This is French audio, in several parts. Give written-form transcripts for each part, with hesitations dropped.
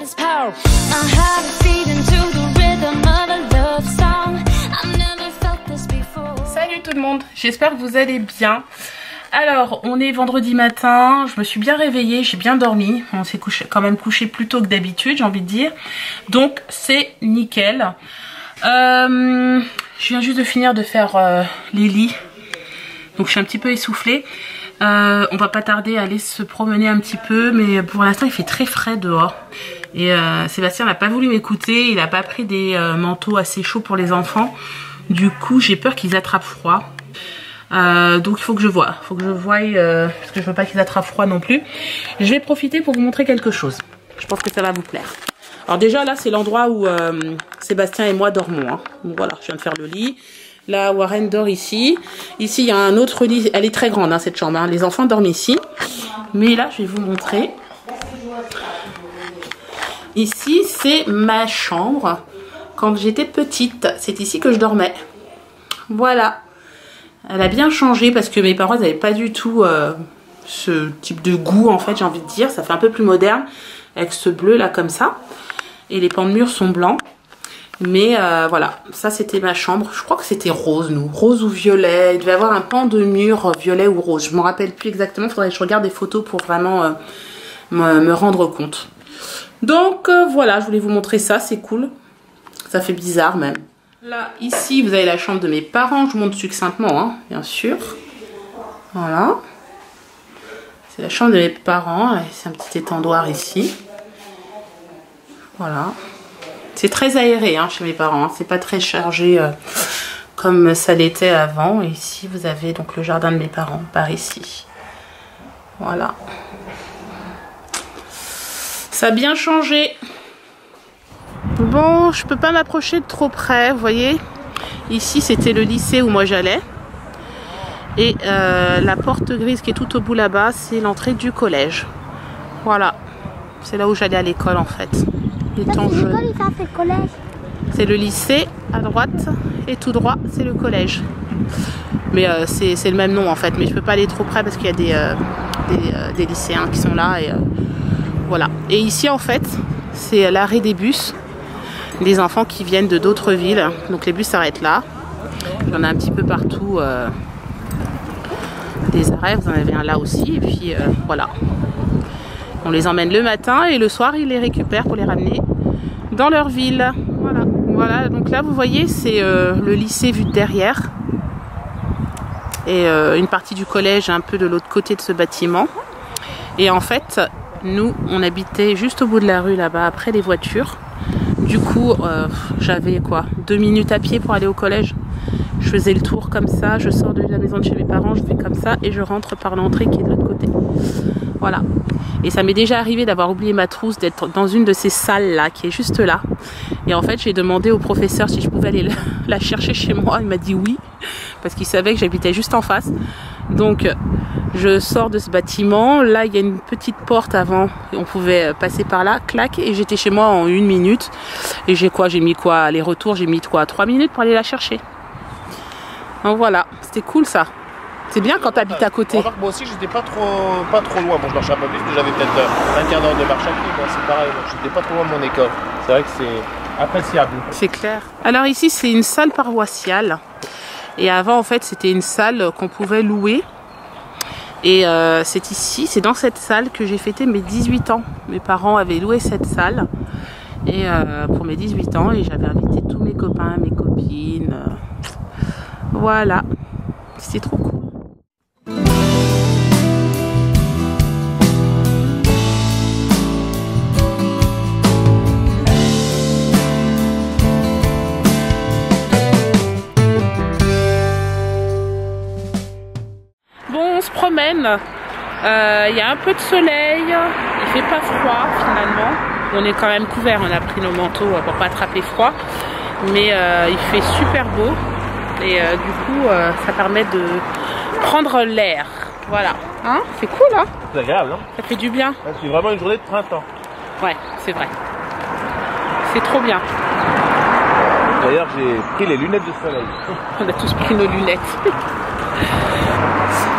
his power. My heart is beating to the rhythm of a love song. I've never felt this before. Salut tout le monde, j'espère que vous allez bien. Alors, on est vendredi matin, je me suis bien réveillée, j'ai bien dormi. On s'est quand même couché plus tôt que d'habitude, j'ai envie de dire. Donc, c'est nickel. Je viens juste de finir de faire les lits. Donc, je suis un petit peu essoufflée. On va pas tarder à aller se promener un petit peu, mais pour l'instant, il fait très frais dehors. Et Sébastien n'a pas voulu m'écouter, il n'a pas pris des manteaux assez chauds pour les enfants. Du coup, j'ai peur qu'ils attrapent froid. Donc il faut que je voie, parce que je veux pas qu'ils attrapent froid non plus. Je vais profiter pour vous montrer quelque chose. Je pense que ça va vous plaire. Alors déjà là c'est l'endroit où Sébastien et moi dormons. Hein. Donc voilà, je viens de faire le lit. Là Warren dort ici. Ici il y a un autre lit, elle est très grande hein, cette chambre. Hein. Les enfants dorment ici. Mais là je vais vous montrer. Ici c'est ma chambre. Quand j'étais petite, c'est ici que je dormais. Voilà. Elle a bien changé parce que mes parents n'avaient pas du tout ce type de goût en fait, j'ai envie de dire. Ça fait un peu plus moderne avec ce bleu là comme ça. Et les pans de mur sont blancs. Mais voilà, ça c'était ma chambre. Je crois que c'était rose nous, rose ou violet. Il devait y avoir un pan de mur violet ou rose. Je ne me rappelle plus exactement, il faudrait que je regarde des photos pour vraiment me rendre compte. Donc voilà, je voulais vous montrer ça, c'est cool. Ça fait bizarre même. Là, ici, vous avez la chambre de mes parents. Je vous montre succinctement, hein, bien sûr. Voilà. C'est la chambre de mes parents. C'est un petit étendoir ici. Voilà. C'est très aéré hein, chez mes parents. Hein. C'est pas très chargé comme ça l'était avant. Et ici, vous avez donc le jardin de mes parents, par ici. Voilà. Ça a bien changé. Bon, je peux pas m'approcher de trop près, vous voyez. Ici, c'était le lycée où moi j'allais. Et la porte grise qui est tout au bout là-bas, c'est l'entrée du collège. Voilà. C'est là où j'allais à l'école en fait. C'est le lycée à droite et tout droit, c'est le collège. Mais c'est le même nom en fait. Mais je peux pas aller trop près parce qu'il y a des lycéens qui sont là. Et voilà. Et ici en fait, c'est l'arrêt des bus. Des enfants qui viennent de d'autres villes. Donc les bus s'arrêtent là. Il y en a un petit peu partout. Des arrêts, vous en avez un là aussi. Et puis voilà. On les emmène le matin et le soir ils les récupèrent pour les ramener dans leur ville. Voilà. Voilà. Donc là vous voyez c'est le lycée vu de derrière. Et une partie du collège un peu de l'autre côté de ce bâtiment. Et en fait nous on habitait juste au bout de la rue là-bas après les voitures. Du coup, j'avais quoi 2 minutes à pied pour aller au collège. Je faisais le tour comme ça, je sors de la maison de chez mes parents, je fais comme ça et je rentre par l'entrée qui est de l'autre côté. Voilà. Et ça m'est déjà arrivé d'avoir oublié ma trousse, d'être dans une de ces salles là, qui est juste là. Et en fait, j'ai demandé au professeur si je pouvais aller la chercher chez moi. Il m'a dit oui, parce qu'il savait que j'habitais juste en face. Donc, je sors de ce bâtiment. Là, il y a une petite porte avant. On pouvait passer par là, clac. Et j'étais chez moi en 1 minute. Et j'ai mis quoi aller-retour, j'ai mis quoi 3 minutes pour aller la chercher. Donc voilà, c'était cool ça. C'est bien quand tu habites à côté. Moi aussi, j'étais pas trop loin. Bon, je marchais un peu plus, mais j'avais peut-être un quart d'heure de marche à pied. Moi, c'est pareil. J'étais pas trop loin de mon école. C'est vrai que c'est appréciable. C'est clair. Alors ici, c'est une salle paroissiale. Et avant, en fait, c'était une salle qu'on pouvait louer. Et c'est ici, c'est dans cette salle que j'ai fêté mes 18 ans. Mes parents avaient loué cette salle et pour mes 18 ans. Et j'avais invité tous mes copains, mes copines. Voilà. C'était trop cool. Bon, on se promène. Il y a un peu de soleil. Il fait pas froid finalement. On est quand même couvert. On a pris nos manteaux pour pas attraper froid. Mais il fait super beau. Et du coup, ça permet de prendre l'air. Voilà. Hein, c'est cool, hein? C'est agréable, hein? Ça fait du bien. C'est vraiment une journée de printemps. Ouais, c'est vrai. C'est trop bien. D'ailleurs, j'ai pris les lunettes de soleil. On a tous pris nos lunettes.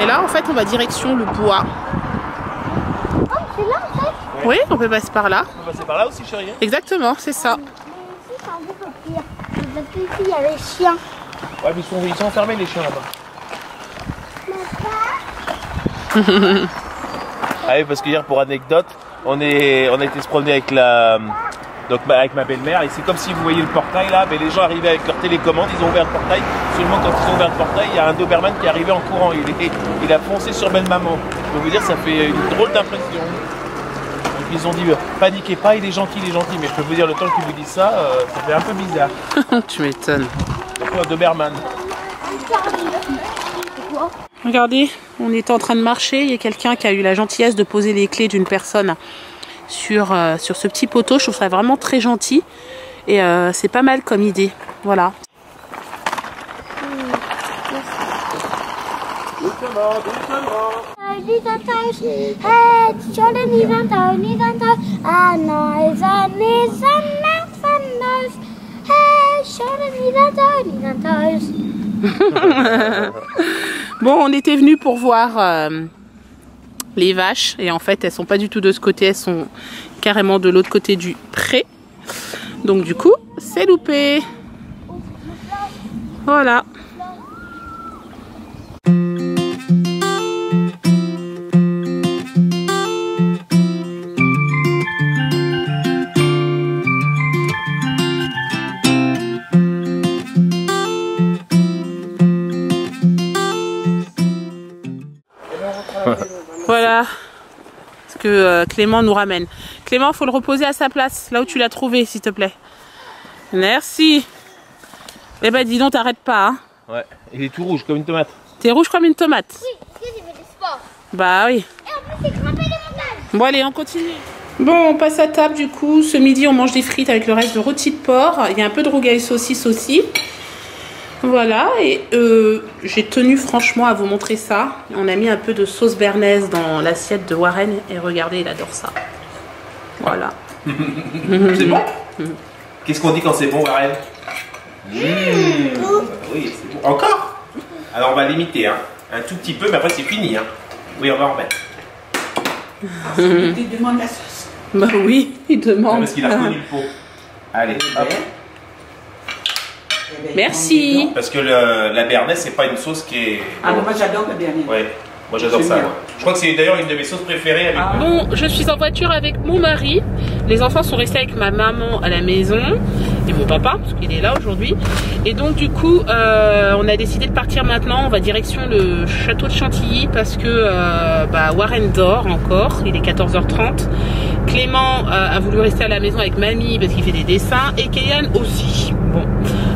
Et là, en fait, on va direction le bois. Oh, c'est là, en fait? Oui, on peut passer par là. On peut passer par là aussi, chérie. Exactement, c'est ça. Mais ici, c'est un peu pire. Parce que ici, il y a les chiens. Ouais, mais ils sont enfermés, les chiens là-bas. Ah oui, parce que hier, pour anecdote, on a été se promener avec avec ma belle-mère, et c'est comme si vous voyez le portail là, mais les gens arrivaient avec leur télécommande, ils ont ouvert le portail. Seulement quand ils ont ouvert le portail, il y a un Doberman qui est arrivé en courant. Il a foncé sur belle-maman. Je peux vous dire, ça fait une drôle d'impression. Donc ils ont dit, paniquez pas, il est gentil. Mais je peux vous dire, le temps qu'ils vous disent ça, ça fait un peu bizarre. Tu m'étonnes. Donc un Doberman. Regardez, on est en train de marcher. Il y a quelqu'un qui a eu la gentillesse de poser les clés d'une personne sur ce petit poteau. Je trouve ça vraiment très gentil. Et c'est pas mal comme idée. Voilà. Bon, on était venu pour voir les vaches et en fait elles sont pas du tout de ce côté, elles sont carrément de l'autre côté du pré. Donc du coup, c'est loupé. Voilà. Voilà ce que Clément nous ramène. Clément, faut le reposer à sa place, là où tu l'as trouvé, s'il te plaît. Merci. Eh ben, dis donc, t'arrêtes pas. Hein. Ouais, il est tout rouge comme une tomate. T'es rouge comme une tomate. Oui, j'ai fait du sport. Bah oui. Et en plus, j'ai grimpé les montagnes. Bon, allez, on continue. Bon, on passe à table du coup. Ce midi, on mange des frites avec le reste de rôti de porc. Il y a un peu de rougail saucisse aussi. Voilà, et j'ai tenu franchement à vous montrer ça. On a mis un peu de sauce béarnaise dans l'assiette de Warren et regardez, il adore ça. Voilà. C'est bon. Qu'est-ce qu'on dit quand c'est bon, Warren? Oui, c'est bon. Encore? Alors on va limiter, hein. Un tout petit peu, mais après c'est fini. Hein. Oui, on va en remettre. Il demande la sauce. Bah oui, il demande. Parce qu'il a reconnu le pot. Allez, hop. Merci. Parce que la béarnaise, c'est pas une sauce qui est... Ah, moi j'adore la béarnaise. Ouais, moi j'adore ça. bien. Ouais. Je crois que c'est d'ailleurs une de mes sauces préférées. Avec Bon, je suis en voiture avec mon mari. Les enfants sont restés avec ma maman à la maison et mon papa, parce qu'il est là aujourd'hui. Et donc du coup, on a décidé de partir maintenant. On va direction le château de Chantilly parce que Warren dort encore. Il est 14h30. Clément a voulu rester à la maison avec mamie parce qu'il fait des dessins. Et Kélian aussi. Bon,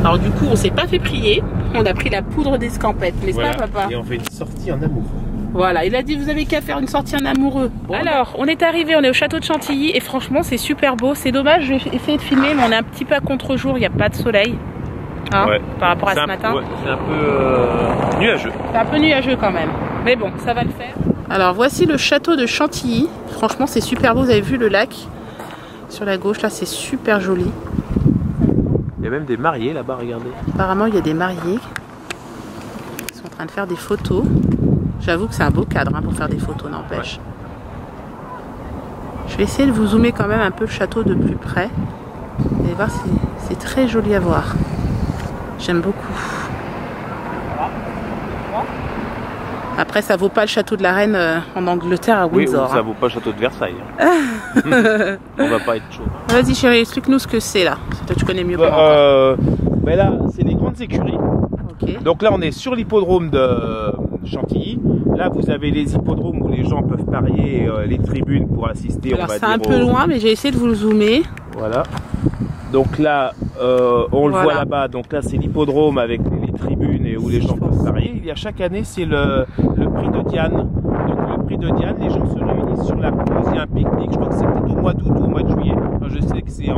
alors du coup, on s'est pas fait prier. On a pris la poudre d'escampette, n'est-ce pas, papa? Et on fait une sortie en amour. Voilà, il a dit vous avez qu'à faire une sortie en amoureux. Bon, alors, on est arrivé, on est au château de Chantilly et franchement c'est super beau. C'est dommage, j'ai essayé de filmer mais on est un petit peu à contre-jour, il n'y a pas de soleil. Hein, ouais. Par rapport à ce matin. Ouais, c'est un peu nuageux. C'est un peu nuageux quand même. Mais bon, ça va le faire. Alors voici le château de Chantilly. Franchement c'est super beau, vous avez vu le lac sur la gauche là, c'est super joli. Il y a même des mariés là-bas, regardez. Apparemment il y a des mariés qui sont en train de faire des photos. J'avoue que c'est un beau cadre hein, pour faire des photos, n'empêche. Ouais. Je vais essayer de vous zoomer quand même un peu le château de plus près. Vous allez voir, c'est très joli à voir. J'aime beaucoup. Après, ça vaut pas le château de la Reine en Angleterre à Windsor. Oui, ça vaut pas le château de Versailles. Hein. On va pas être chaud. Vas-y chérie, explique-nous ce que c'est là. Toi, tu connais mieux que moi. Ben là, c'est les grandes écuries. Okay. Donc là, on est sur l'hippodrome de Chantilly. Là, vous avez les hippodromes où les gens peuvent parier, les tribunes pour assister. Alors, c'est un peu loin, mais j'ai essayé de vous le zoomer. Voilà. Donc là, on le voit là-bas. Donc là, c'est l'hippodrome avec les tribunes et où les gens peuvent parier. Il y a chaque année, c'est le prix de Diane. Donc le prix de Diane, les gens se réunissent sur la pelouse. Il y a un pique-nique. Je crois que c'est peut-être au mois d'août ou au mois de juillet. Enfin, je sais que c'est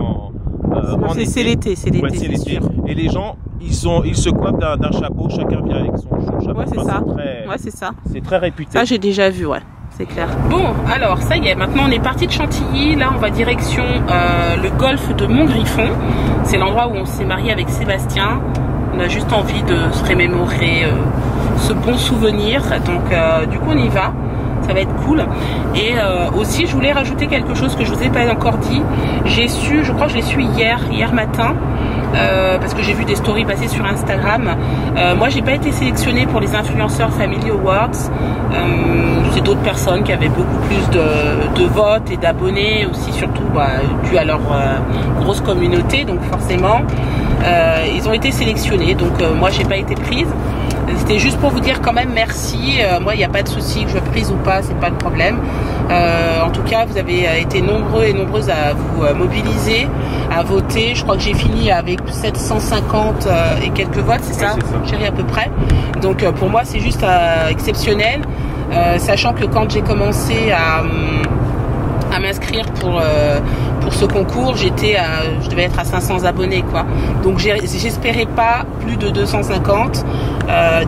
c'est l'été, c'est l'été. Ouais, c'est l'été. Et les gens, ils se coiffent d'un chapeau. Chacun vient avec son chapeau. Ouais, c'est ça. Ouais, c'est ça. C'est très réputé. Ça, j'ai déjà vu, ouais. C'est clair. Bon, alors ça y est, maintenant on est parti de Chantilly. Là, on va direction le golfe de Montgriffon. C'est l'endroit où on s'est marié avec Sébastien. On a juste envie de se remémorer ce bon souvenir. Donc, du coup, on y va. ça va être cool. Et aussi je voulais rajouter quelque chose que je vous ai pas encore dit. J'ai su, je crois que je l'ai su hier matin, parce que j'ai vu des stories passer sur Instagram. Moi j'ai pas été sélectionnée pour les Influenceurs Family Awards. C'est d'autres personnes qui avaient beaucoup plus de votes et d'abonnés aussi, surtout dû à leur grosse communauté, donc forcément ils ont été sélectionnés. Donc moi j'ai pas été prise. C'était juste pour vous dire quand même merci. Moi il n'y a pas de souci que je sois prise ou pas, c'est pas le problème. En tout cas vous avez été nombreux et nombreuses à vous mobiliser, à voter. Je crois que j'ai fini avec 750 et quelques votes, c'est ça, chérie, à peu près. Donc pour moi c'est juste exceptionnel, sachant que quand j'ai commencé à m'inscrire pour ce concours, je devais être à 500 abonnés quoi. Donc j'espérais pas plus de 250,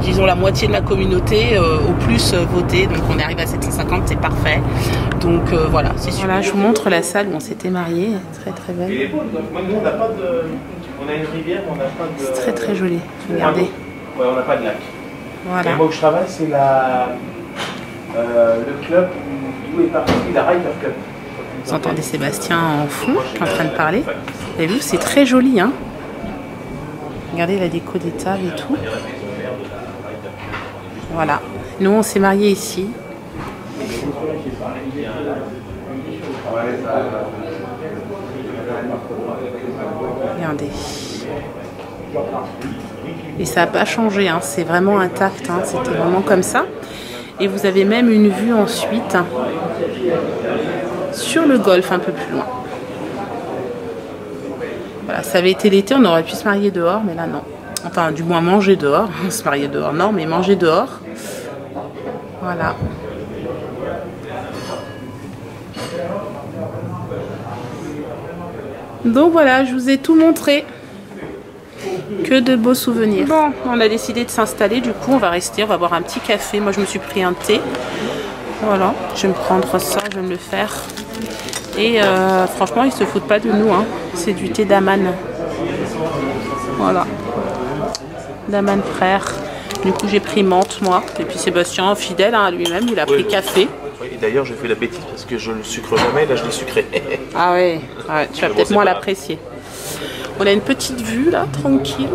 disons la moitié de la communauté au plus voter. Donc on arrive à 750, c'est parfait. Donc voilà, c'est super. Voilà, je vous montre la salle où on s'était mariés, très très belle. Et les beaux, nous on n'a pas de, on a une rivière, on n'a pas de. C'est très très joli. Regardez. Ouais, on n'a pas de lac. Voilà. Et moi où je travaille, c'est le club où est parti la Ryder Cup. Vous entendez Sébastien en fond, en train de parler. Vous avez vu, c'est très joli, hein. Regardez la déco des tables et tout. Voilà. Nous, on s'est mariés ici. Regardez. Et ça n'a pas changé, hein. C'est vraiment intact, hein. C'était vraiment comme ça. Et vous avez même une vue ensuite sur le golfe un peu plus loin. Voilà, ça avait été l'été, on aurait pu se marier dehors, mais là non. Enfin, du moins manger dehors. Se marier dehors, non, mais manger dehors. Voilà. Donc voilà, je vous ai tout montré. Que de beaux souvenirs. Bon, on a décidé de s'installer, du coup on va rester, on va boire un petit café. Moi je me suis pris un thé. Voilà, je vais me prendre ça, je vais me le faire. Et franchement ils se foutent pas de nous, hein. C'est du thé d'Aman. Voilà. D'Aman frère. Du coup j'ai pris menthe moi. Et puis Sébastien, fidèle à lui-même, il a pris café. Oui, et d'ailleurs j'ai fait la bêtise parce que je ne le sucre jamais, là je l'ai sucré. Ah ouais, tu vas peut-être moins l'apprécier. On a une petite vue là, tranquille.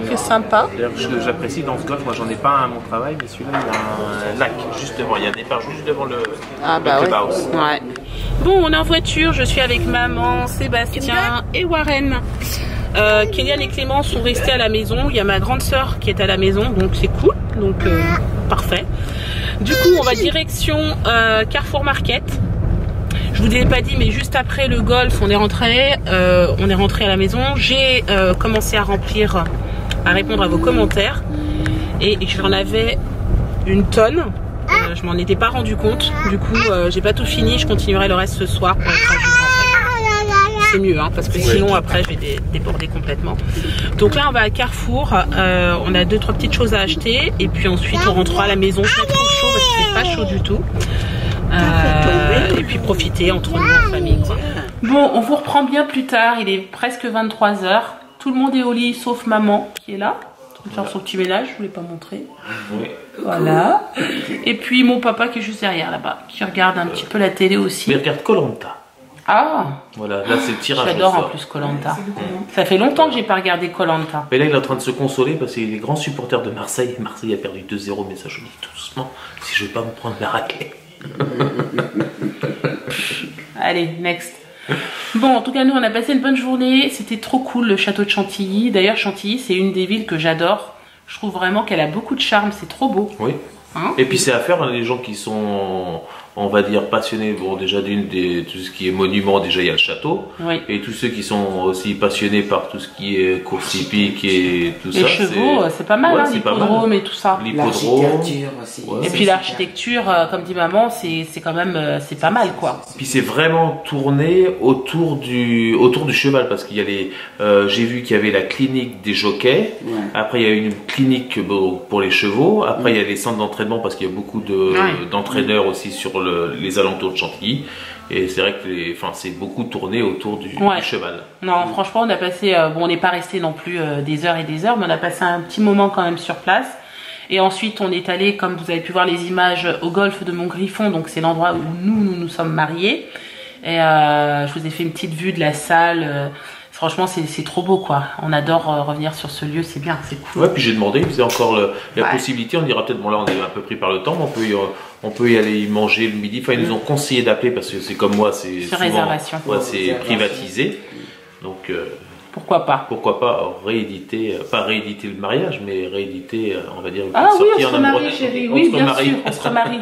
C'est sympa. D'ailleurs, j'apprécie dans ce golf, moi j'en ai pas un à mon travail, mais celui-là il y a un lac, justement, il y a un départ juste devant le clubhouse. Ouais. Bon, on est en voiture, je suis avec maman, Sébastien et Warren. Kéliane et Clément sont restés à la maison. Il y a ma grande sœur qui est à la maison, donc c'est cool. Donc parfait. Du coup, on va direction Carrefour Market. Je vous ai pas dit, mais juste après le golf, on est rentré à la maison. J'ai commencé à répondre à vos commentaires et j'en avais une tonne. Je m'en étais pas rendu compte. Du coup, j'ai pas tout fini. Je continuerai le reste ce soir pour être à jour. C'est mieux, hein, parce que sinon après je vais déborder complètement. Donc là, on va à Carrefour. On a 2-3 petites choses à acheter et puis ensuite on rentrera à la maison. Pas trop chaud parce que c'est pas chaud du tout. Et puis profiter entre nous en famille quoi. Bon, on vous reprend bien plus tard, il est presque 23 h. Tout le monde est au lit sauf maman qui est là, en train de faire son petit ménage, je voulais pas montrer. Oui. Voilà. Et puis mon papa qui est juste derrière là-bas, qui regarde un petit peu la télé aussi. Mais regarde Koh-Lanta. Ah, voilà, là c'est le tirage. J'adore en plus Koh-Lanta. Ça fait longtemps que j'ai pas regardé Koh-Lanta. Mais là il est en train de se consoler parce qu'il est grand supporter de Marseille. Marseille a perdu 2-0, mais ça je dis tout doucement si je vais pas me prendre la raclée. Allez, next. Bon, en tout cas, nous, on a passé une bonne journée. C'était trop cool, le château de Chantilly. D'ailleurs, Chantilly, c'est une des villes que j'adore. Je trouve vraiment qu'elle a beaucoup de charme. C'est trop beau. Oui. Hein? Et puis, c'est à faire, hein, les gens qui sont, on va dire, passionnés. Bon, déjà, tout ce qui est monument, déjà, il y a le château. Oui. Et tous ceux qui sont aussi passionnés par tout ce qui est course hippique et tout ça. Les chevaux, c'est pas mal, hein, l'hippodrome et tout ça. L'architecture aussi. Ouais, et puis l'architecture, comme dit maman, c'est quand même, c'est pas mal, quoi. Puis c'est vraiment tourné autour du cheval, parce qu'il y a les, j'ai vu qu'il y avait la clinique des jockeys. Ouais. Après, il y a une clinique pour les chevaux. Après, il y a les centres d'entraînement, parce qu'il y a beaucoup d'entraîneurs aussi sur les alentours de Chantilly. Et c'est vrai que c'est beaucoup tourné autour du cheval. Non, franchement, on a passé, bon, on n'est pas resté non plus des heures et des heures, mais on a passé un petit moment quand même sur place. Et ensuite, on est allé, comme vous avez pu voir les images, au golfe de Montgriffon. Donc, c'est l'endroit où nous sommes mariés. Et je vous ai fait une petite vue de la salle. Franchement, c'est trop beau, quoi. On adore revenir sur ce lieu, c'est bien, c'est cool. Ouais, puis j'ai demandé, il faisait encore la possibilité, on dira peut-être, bon là on est un peu pris par le temps, mais on peut y aller y manger le midi. Enfin, ils nous ont conseillé d'appeler parce que c'est comme moi, c'est sur souvent, réservation. Ouais, c'est privatisé. Donc, pourquoi pas rééditer, pas rééditer le mariage, mais rééditer, on va dire, une ah oui, sortie on se remarie, chérie. Oui, bien sûr, on se remarie.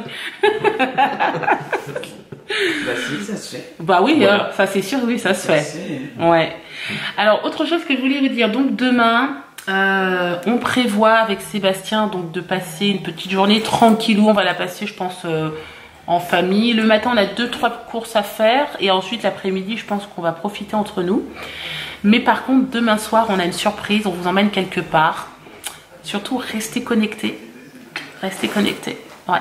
Bah si, ça se fait. Bah oui, Voilà. ça c'est sûr, oui, ça se fait. Ouais. Alors, autre chose que je voulais vous dire, donc demain, on prévoit avec Sébastien donc de passer une petite journée tranquillou. On va la passer, je pense, en famille. Le matin, on a 2-3 courses à faire et ensuite l'après-midi, je pense qu'on va profiter entre nous. Mais par contre, demain soir, on a une surprise. On vous emmène quelque part. Surtout, restez connectés. Restez connectés. Ouais.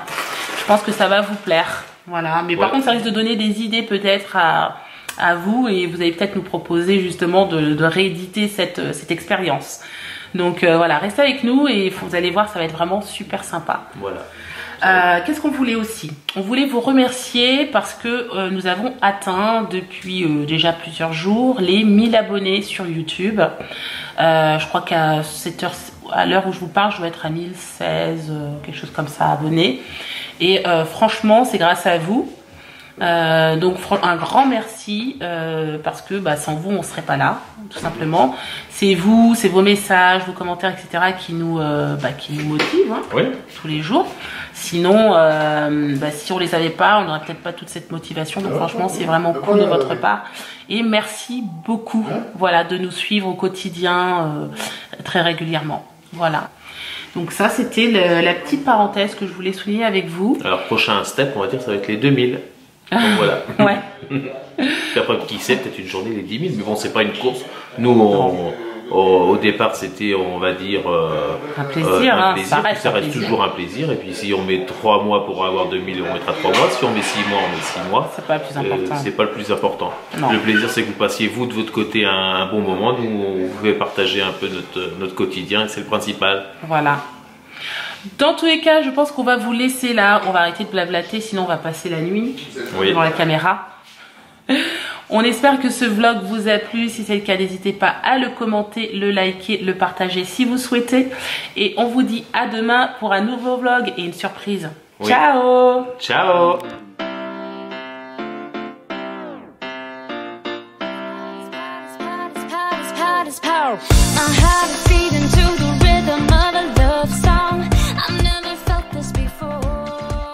Je pense que ça va vous plaire. Voilà. Mais par contre, ça risque de donner des idées peut-être à vous et vous allez peut-être nous proposer justement de rééditer cette expérience. Donc voilà, restez avec nous et vous allez voir, ça va être vraiment super sympa. Voilà. Qu'est-ce qu'on voulait aussi? On voulait vous remercier parce que nous avons atteint depuis déjà plusieurs jours les 1000 abonnés sur YouTube. Je crois qu'à à l'heure où je vous parle, je dois être à 1016, quelque chose comme ça, abonnés. Et franchement, c'est grâce à vous. Donc un grand merci parce que sans vous on serait pas là, tout simplement. C'est vous, c'est vos messages, vos commentaires, etc. qui nous motivent tous les jours. Sinon, si on les avait pas, on n'aurait peut-être pas toute cette motivation. Donc franchement, c'est vraiment cool de votre part. Et merci beaucoup, voilà, de nous suivre au quotidien très régulièrement. Voilà. Donc ça, c'était la petite parenthèse que je voulais souligner avec vous. Alors prochain step, on va dire, ça va être les 2000. Donc voilà. Ouais. Puis après, qui sait, peut-être une journée les 10 000, mais bon, c'est pas une course. Nous, au départ, c'était, on va dire, un plaisir. un plaisir. Ça reste plaisir. toujours un plaisir. Et puis si on met 3 mois pour avoir 2000, on mettra 3 mois. Si on met 6 mois, on met 6 mois. C'est pas le plus important. C'est pas le plus important. Non. Le plaisir, c'est que vous passiez, vous, de votre côté, un bon moment. Nous, vous pouvez partager un peu notre quotidien, et c'est le principal. Voilà. Dans tous les cas, je pense qu'on va vous laisser là. On va arrêter de blablater, sinon on va passer la nuit devant la caméra. On espère que ce vlog vous a plu. Si c'est le cas, n'hésitez pas à le commenter, le liker, le partager si vous souhaitez. Et on vous dit à demain pour un nouveau vlog et une surprise. Oui. Ciao! Ciao! Power.